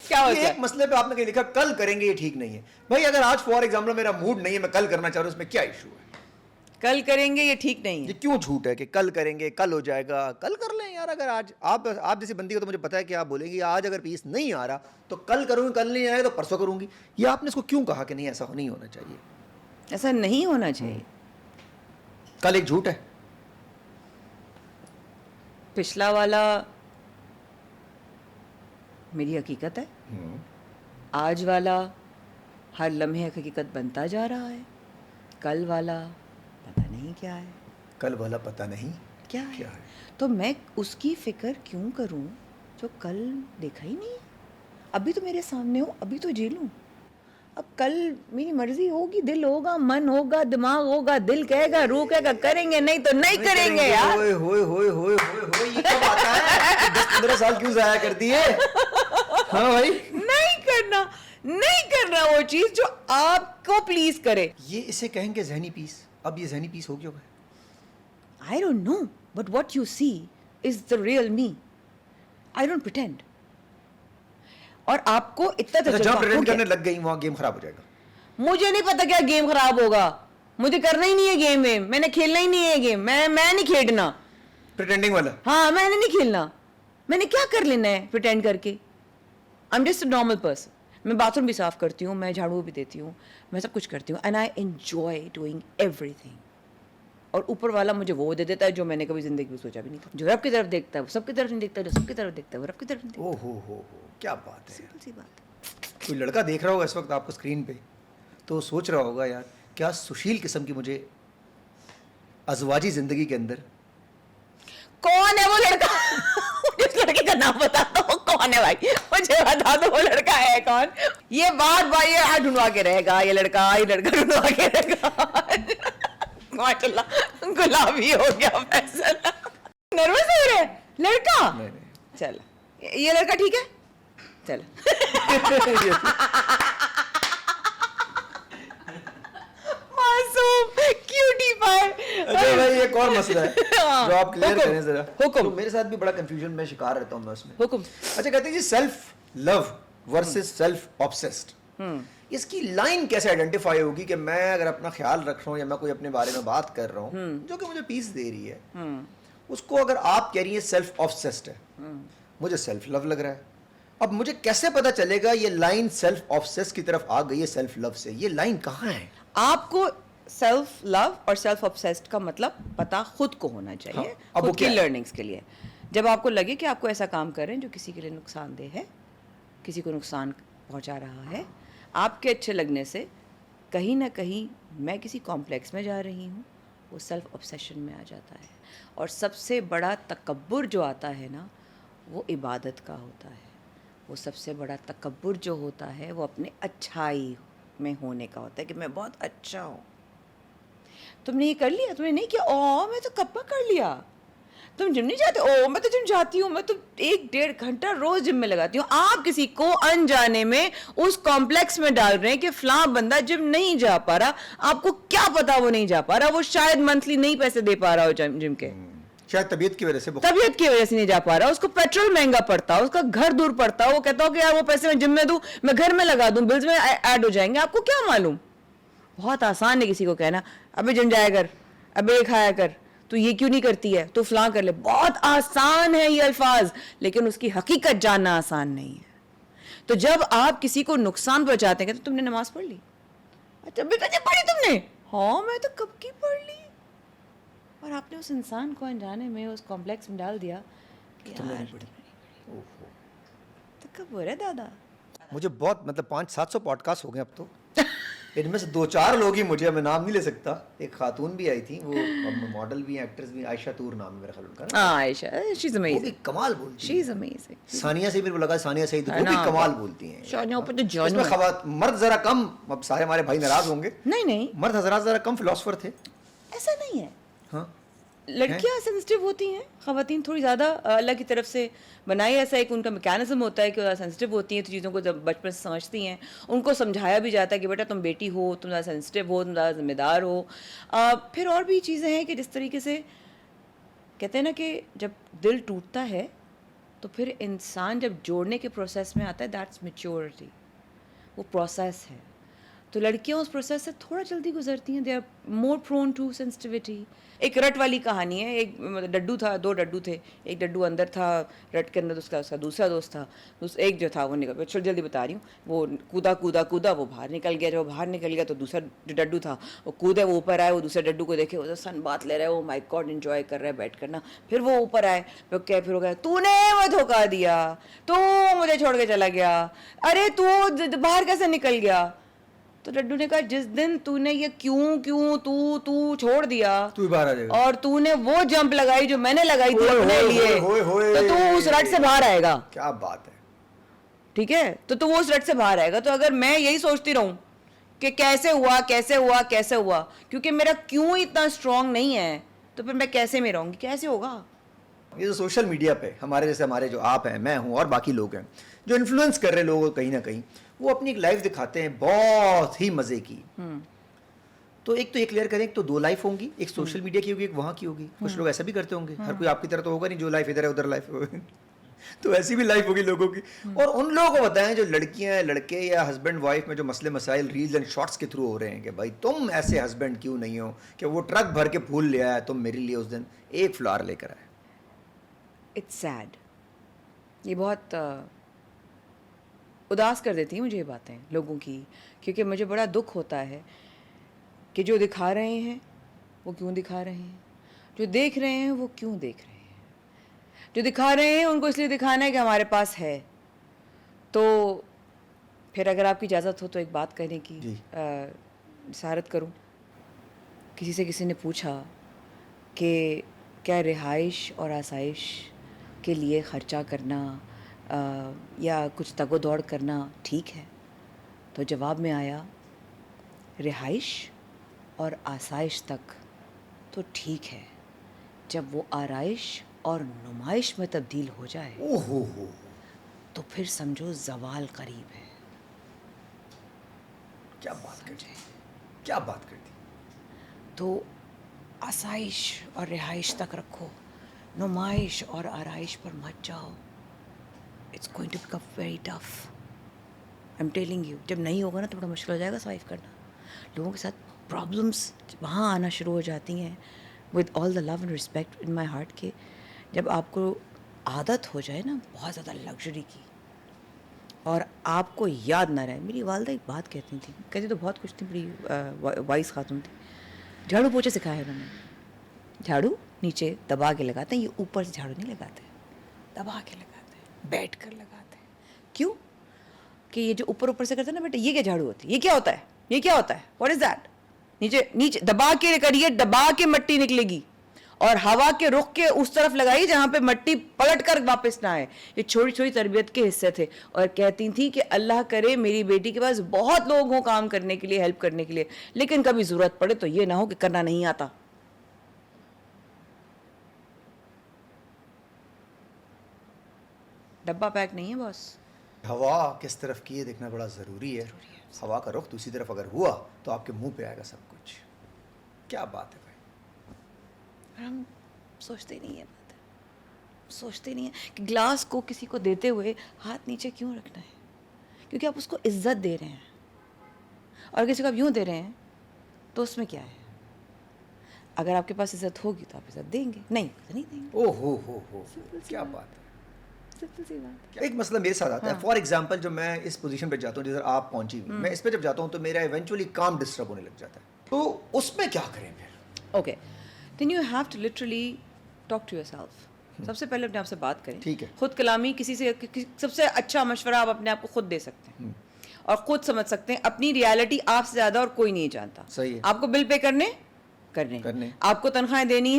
क्या होता है? एक मसले पे आपने कहीं लिखा कल करेंगे, ये ठीक नहीं है भाई। अगर आज फॉर एग्जाम्पल मेरा मूड नहीं है, मैं कल करना चाह रहा हूँ, उसमें क्या इशू है? कल करेंगे ये ठीक नहीं ये है। क्यों झूठ है कि कल करेंगे, कल हो जाएगा? कल कर लें यार। अगर आज आप जैसी बंदी को तो मुझे पता है कि आप बोलेंगी आज अगर पीस नहीं आ रहा तो कल करूंगी, कल नहीं आएगा तो परसों करूंगी। ये आपने इसको क्यों कहा कि नहीं ऐसा नहीं होना चाहिए? ऐसा नहीं होना चाहिए। कल एक झूठ है। पिछला वाला मेरी हकीकत है, आज वाला हर लम्हे हकीकत बनता जा रहा है, कल वाला पता नहीं क्या है। कल वाला पता नहीं क्या है? क्या है? तो मैं उसकी फिक्र क्यों करूं जो कल देखा ही नहीं है? अभी तो मेरे सामने हो, अभी तो जी लूं। अब कल मेरी मर्जी होगी, दिल होगा, मन होगा, दिमाग होगा, दिल कहेगा, रूह कहेगा करेंगे, नहीं तो नहीं करेंगे यार। होए होए होए होए होए होए, ये कब आता है? 10-15 साल क्यों जाया कर दिए? हाँ भाई, नहीं करना वो चीज जो आपको प्लीज करे। ये इसे कहेंगे ज़हनी पीस। अब ये ज़हनी पीस हो क्यों गया? I don't know, but what you see is the real me. I don't pretend. और आपको इतना जहाँ तजुर्बा हो प्रेजेंट गया। करने लग गई वहाँ गेम खराब हो जाएगा। मुझे नहीं पता क्या गेम खराब होगा, मुझे करना ही नहीं है गेम में, मैंने खेलना ही नहीं है गेम, मैं नहीं खेलना। प्रिटेंडिंग वाला। हाँ, मैंने नहीं खेलना। मैंने क्या कर लेना है प्रिटेंड करके? I am just a normal person. मैं बाथरूम भी साफ करती हूँ, मैं झाड़ू भी देती हूँ, मैं सब कुछ करती हूँ, and I enjoy doing everything. और ऊपर वाला मुझे वो दे देता है जो मैंने कभी जिंदगी में सोचा भी नहीं था। जो रब की तरफ देखता है वो सबकी तरफ नहीं देखता, जो सबकी तरफ देखता है वो रब की तरफ नहीं देखता। ओ हो, क्या बात है। सिंपल सी बात। कोई लड़का देख रहा होगा इस वक्त आपको स्क्रीन पे, तो सोच रहा होगा यार क्या सुशील किस्म की मुझे अज़वाजी जिंदगी के अंदर। कौन है वो लड़का? जिस लड़के का नाम बता दो वो कौन है भाई, मुझे बता दो वो लड़का है कौन। ये बात भाई ये ढूंढवा के रहेगा, ये लड़का ढूंढवा के रहेगा। माशाल्लाह गुलाबी हो गया फैसल। नर्वस हो रहे हैं लड़का? नहीं। चल ये लड़का ठीक है, चल। मासूम क्यूटी पाए। अच्छा भाई एक और मसला है जो आप क्लियर हुक्म, करें जरा। हुक्म। तो मेरे साथ भी बड़ा कंफ्यूजन में शिकार रहता हूँ मैं उसमें। हुक्म। अच्छा, कहते हैं जी self love versus self obsessed, इसकी लाइन कैसे आइडेंटिफाई होगी कि मैं अगर अपना ख्याल रख रहा हूँ या मैं कोई अपने बारे में बात कर रहा हूँ जो कि मुझे पीस दे रही है, उसको अगर आप कह रही हैं सेल्फ ऑब्सेस्ड है, मुझे सेल्फ लव लग रहा है, अब मुझे कैसे पता चलेगा ये लाइन सेल्फ ऑब्सेस्ड की तरफ आ गई है सेल्फ लव से? ये लाइन कहाँ है? आपको सेल्फ लव और सेल्फ ऑब्सेस्ड का मतलब पता खुद को होना चाहिए। हाँ, अब वो खुद की क्या है? लर्निंग्स के लिए जब आपको लगे कि आपको ऐसा काम कर रहे हैं जो किसी के लिए नुकसानदेह है, किसी को नुकसान पहुंचा रहा है, आपके अच्छे लगने से कहीं ना कहीं मैं किसी कॉम्प्लेक्स में जा रही हूँ, वो सेल्फ ऑब्सेशन में आ जाता है। और सबसे बड़ा तकब्बुर जो आता है ना, वो इबादत का होता है। वो सबसे बड़ा तकब्बुर जो होता है वो अपने अच्छाई में होने का होता है कि मैं बहुत अच्छा हूँ। तुमने ये कर लिया, तुमने नहीं किया, ओ मैं तो कब का कर लिया। तुम जिम नहीं जाते? ओ मैं तो जिम जाती हूँ, मैं तो 1-1.5 घंटा रोज जिम में लगाती हूँ। आप किसी को अनजाने में उस कॉम्प्लेक्स में डाल रहे हैं कि फलां बंदा जिम नहीं जा पा रहा। आपको क्या पता वो नहीं जा पा रहा, वो शायद मंथली नहीं पैसे दे पा रहा हो जिम के, शायद तबीयत की वजह से तबीयत की वजह से नहीं जा पा रहा, उसको पेट्रोल महंगा पड़ता, उसका घर दूर पड़ता, वो कहता हो कि यार वो पैसे मैं जिम में दूं, मैं घर में लगा दूं, बिल्स में ऐड हो जाएंगे। आपको क्या मालूम? बहुत आसान है किसी को कहना अबे जिम जाया कर, अबे ये खाया कर, तू ये क्यों नहीं करती है, तू फलां कर ले। बहुत आसान है ये अल्फाज, लेकिन उसकी हकीकत जानना आसान नहीं है। तो जब आप किसी को नुकसान पहुंचाते हैं, तो तुमने नमाज पढ़ ली? अच्छा बेटा जब पढ़ी तुमने? हाँ मैं तो कब की पढ़ ली। और आपने उस इंसान को अनजाने में उस कॉम्प्लेक्स में डाल दिया कि यार तो कब हो रहा है दादा। मुझे बहुत मतलब 500-700 पॉडकास्ट हो गए अब तो। इनमें से 2-4 लोग ही मुझे, मैं नाम नहीं ले सकता, एक खातून भी आई थी, वो मॉडल भी एक्ट्रेस भी, आयशा तूर नाम है मेरा ख्याल उनका। हाँ आयशा, शी इज वो भी अमेजिंग, कमाल बोलती शी है। Is amazing. सानिया से भी लगा, सानिया सईद वो भी कमाल बोलती हैं। शानिया पे तो जानू इसमें खवात मर्द जरा कम, अब सारे हमारे भाई नाराज होंगे, नहीं मर्द हजरात जरा कम फिलोसफर थे। ऐसा नहीं है। हाँ लड़कियां सेंसिटिव होती हैं, खवातीन थोड़ी ज़्यादा अल्लाह की तरफ से बनाई, ऐसा एक उनका मैकेनिज्म होता है कि वो सेंसिटिव होती हैं, तो चीज़ों को जब बचपन से समझती हैं, उनको समझाया भी जाता है कि बेटा तुम बेटी हो, तुम ज़्यादा सेंसिटिव हो, तुम ज़्यादा जिम्मेदार हो। फिर और भी चीज़ें हैं कि जिस तरीके से कहते हैं ना कि जब दिल टूटता है तो फिर इंसान जब जोड़ने के प्रोसेस में आता है, दैट्स मैच्योरिटी, वो प्रोसेस है। तो लड़कियां उस प्रोसेस से थोड़ा जल्दी गुजरती हैं, they are more prone to sensitivity. एक रट वाली कहानी है, एक डड्डू था, 2 डड्डू थे, एक डड्डू अंदर था रट के अंदर, उसका दूसरा दोस्त था, एक जो था वो निकल, चलो जल्दी बता रही हूँ, वो कूदा वो बाहर निकल गया। जब वो बाहर निकल गया तो दूसरा जो डड्डू था वो कूदे, वो ऊपर आए, वो दूसरे डड्डू को देखे, वो सन बात ले रहा है, वो माय गॉड एंजॉय कर रहा है बैठ करना। फिर वो ऊपर आए, फिर हो गया, तूने मुझे धोखा दिया, तू मुझे छोड़ के चला गया, अरे तू बाहर कैसे निकल गया। तो डड्डू ने कहा, जिस दिन तूने ये क्यों तू छोड़ दिया, तू बाहर आ जाएगा और तूने वो जंप लगाई जो मैंने लगाई थी अपने लिए, तो तू उस रट से बाहर आएगा। क्या बात है, ठीक है, तो तू वो उस रट से बाहर आएगा। तो अगर मैं यही सोचती रहूं कि कैसे हुआ, क्योंकि मेरा क्यों इतना स्ट्रांग नहीं है, तो फिर मैं कैसे में रहूंगी, कैसे होगा। ये जो सोशल मीडिया पे हमारे जो आप हैं, मैं हूँ और बाकी लोग हैं जो इन्फ्लुएंस कर रहे लोगों को, कहीं ना कहीं वो अपनी एक लाइफ दिखाते हैं बहुत ही मजे की। तो एक तो ये क्लियर करें, तो 2 लाइफ होंगी, एक सोशल मीडिया की होगी, एक वहाँ की होगी। कुछ लोग ऐसा भी करते होंगे, हर कोई आपकी तरह तो होगा नहीं, जो लाइफ इधर है उधर लाइफ होगी तो ऐसी भी लाइफ होगी लोगों की। और उन लोगों को बताएं जो लड़कियां, लड़के या हस्बैंड वाइफ में जो मसले मसाइल रील्स एंड शॉर्ट्स के थ्रू हो रहे हैं कि भाई तुम ऐसे हस्बैंड क्यों नहीं हो कि वो ट्रक भर के फूल ले आया, तुम मेरे लिए उस दिन एक फ्लावर लेकर आए। इट्स सैड, ये बहुत उदास कर देती हैं मुझे ये बातें लोगों की, क्योंकि मुझे बड़ा दुख होता है कि जो दिखा रहे हैं वो क्यों दिखा रहे हैं, जो देख रहे हैं वो क्यों देख रहे हैं। जो दिखा रहे हैं उनको इसलिए दिखाना है कि हमारे पास है। तो फिर अगर आपकी इजाज़त हो तो एक बात कहने की इशारत करूं। किसी ने पूछा कि क्या रिहाइश और आसाइश के लिए ख़र्चा करना या कुछ तगो दौड़ करना ठीक है, तो जवाब में आया, रिहाइश और आसाइश तक तो ठीक है जब वो आराइश और नुमाइश में तब्दील हो जाए, ओहो तो फिर समझो ज़वाल करीब है। क्या बात कर दी। तो आसाइश और रिहाइश तक रखो, नुमाइश और आराइश पर मत जाओ। It's going to become very tough, I am telling you. जब नहीं होगा ना तो बड़ा मुश्किल हो जाएगा सर्वाइव करना। लोगों के साथ प्रॉब्लम्स वहाँ आना शुरू हो जाती हैं, with all the love and respect in my heart, के जब आपको आदत हो जाए ना बहुत ज़्यादा लग्जरी की, और आपको याद ना रहे। मेरी वालदा एक बात कहती थी, कहती तो बहुत कुछ थी, बड़ी वाइस खातून थी। झाड़ू पोछे सिखाया उन्होंने। झाड़ू नीचे दबा के लगाते हैं, ये ऊपर से झाड़ू नहीं लगाते, दबा के लगाते हैं, बैठ कर लगाते हैं। क्यों? कि ये जो ऊपर से करते हैं ना बेटा, ये क्या झाड़ू होती है, ये क्या होता है, व्हाट इज दैट। नीचे दबा के करिए, दबा के मिट्टी निकलेगी, और हवा के रुख के उस तरफ लगाई जहाँ पे मिट्टी पलट कर वापस ना आए। ये छोटी छोटी तरबियत के हिस्से थे। और कहती थी कि अल्लाह करे मेरी बेटी के पास बहुत लोग हों काम करने के लिए, हेल्प करने के लिए, लेकिन कभी ज़रूरत पड़े तो ये ना हो कि करना नहीं आता। डब्बा पैक नहीं है बॉस। हवा किस तरफ की है देखना बड़ा ज़रूरी है। हवा का रुख दूसरी तरफ अगर हुआ तो आपके मुंह पे आएगा सब कुछ। क्या बात है भाई। हम सोचते नहीं है कि ग्लास को किसी को देते हुए हाथ नीचे क्यों रखना है, क्योंकि आप उसको इज्जत दे रहे हैं। और किसी को आप यूँ दे रहे हैं तो उसमें क्या है। अगर आपके पास इज्जत होगी तो आप इज्जत देंगे, नहीं तो नहीं देंगे। ओ हो क्या बात है। सिंपल सी बात। एक मसला मेरे साथ आता है, फॉर एग्जाम्पल जब मैं इस पोजीशन पे जाता हूँ जिधर आप पहुंची हुई, मैं इस पे जब जाता हूँ तो मेरा इवेंचुअली काम डिस्टर्ब होने लग जाता है। तो उसमें क्या करें फिर? Okay, then you have to literally talk to yourself. सबसे पहले अपने आप से बात करें। ठीक है। खुद कलामी सबसे अच्छा मशवरा आप अपने आप को खुद दे सकते हैं और खुद समझ सकते हैं। अपनी रियलिटी आपसे ज़्यादा और कोई नहीं जानता। सही है। आपको बिल पे करने आपको तनख्वाहें देनी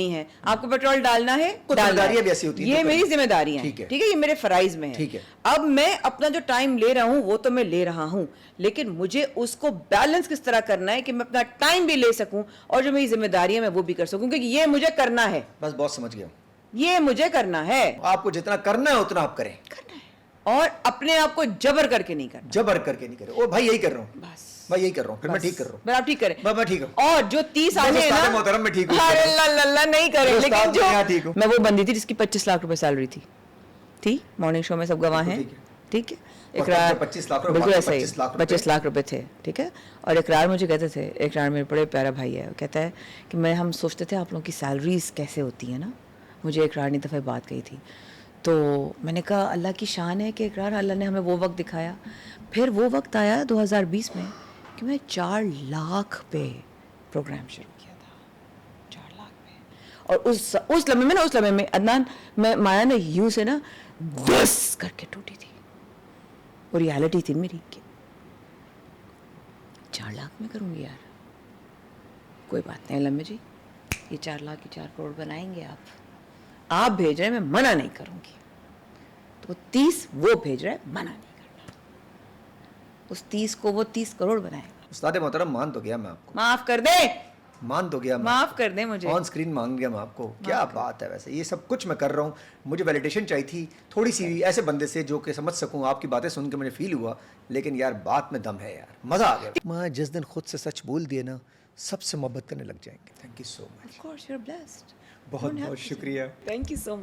है, आपको पेट्रोल डालना है, जिम्मेदारियां भी ऐसी होती हैं, ये मेरी जिम्मेदारी है। ठीक है, ये मेरे फराइज में है। ठीक है। अब मैं अपना जो टाइम ले रहा हूँ वो तो मैं ले रहा हूँ, लेकिन मुझे उसको बैलेंस किस तरह करना है कि मैं अपना टाइम भी ले सकूं और जो मेरी जिम्मेदारियां मैं वो भी कर सकूं, क्योंकि ये मुझे करना है। बस बहुत समझ गया, ये मुझे करना है। आपको जितना करना है उतना आप करें, और अपने आप को जबर करके नहीं करना। जबर करके नहीं करें। ओ भाई यही कर रहा हूँ, बस मैं यही कर रहा हूँ, फिर मैं ठीक कर रहा हूँ। आप ठीक करें, मैं ठीक हूँ। और जो 30 आने हैं ना, मोहतरम मैं ठीक हूँ। अरे अल्लाह नहीं करें, लेकिन जो ठीक हूँ। मैं वो बंदी थी जिसकी 25 लाख रुपए सैलरी थी, थी, मॉर्निंग शो में सब गवाह हैं, ठीक है। इकरार 25 लाख रुपए, बिल्कुल ऐसा ही, 25 लाख 25 लाख रुपए थे, ठीक है। और इकरार मुझे कहते थे, इकरार मेरे बड़े प्यारा भाई है, वो कहता है कि मैं हम सोचते थे आप लोगों की सैलरीज कैसे होती है ना, मुझे इकरार ने दफ़ा बात कही थी। तो मैंने कहा अल्लाह की शान है कि इकरार अल्लाह ने हमें वो वक्त दिखाया। फिर वो वक्त आया 2020 में कि मैं 4 लाख पे प्रोग्राम शुरू किया था, 4 लाख पे। और उस लम्हे में अदनान, मैं माया ने यूं से ना बस करके टूटी थी। वो रियलिटी थी मेरी कि 4 लाख में करूँगी यार, कोई बात नहीं लम्हे जी, ये 4 लाख की 4 करोड़ बनाएंगे आप भेज रहे हैं, मैं मना नहीं करूँगी। तो 30 वो भेज रहा है, मना नहीं करना। उस 30 को वो 30 करोड़ बनाएगा। उस्ताद मोहतरम मान तो गया मैं आपको, माफ कर दे, मान तो गया, माफ कर दे मुझे, ऑन स्क्रीन मान गया मैं आपको। क्या बात है, वैसे ये सब कुछ मैं कर रहा हूँ, मुझे वैलिडेशन चाहिए थी थोड़ी सी ऐसे बंदे से जो कि समझ सकूँ। आपकी बातें सुन के मुझे फील हुआ, लेकिन यार बात में दम है यार, मज़ा आ गया। मैं जिस दिन खुद से सच बोल दिए ना, सबसे मोहब्बत करने लग जाएंगे। Thank you so much, of course you are blessed, बहुत बहुत शुक्रिया। Thank you so much.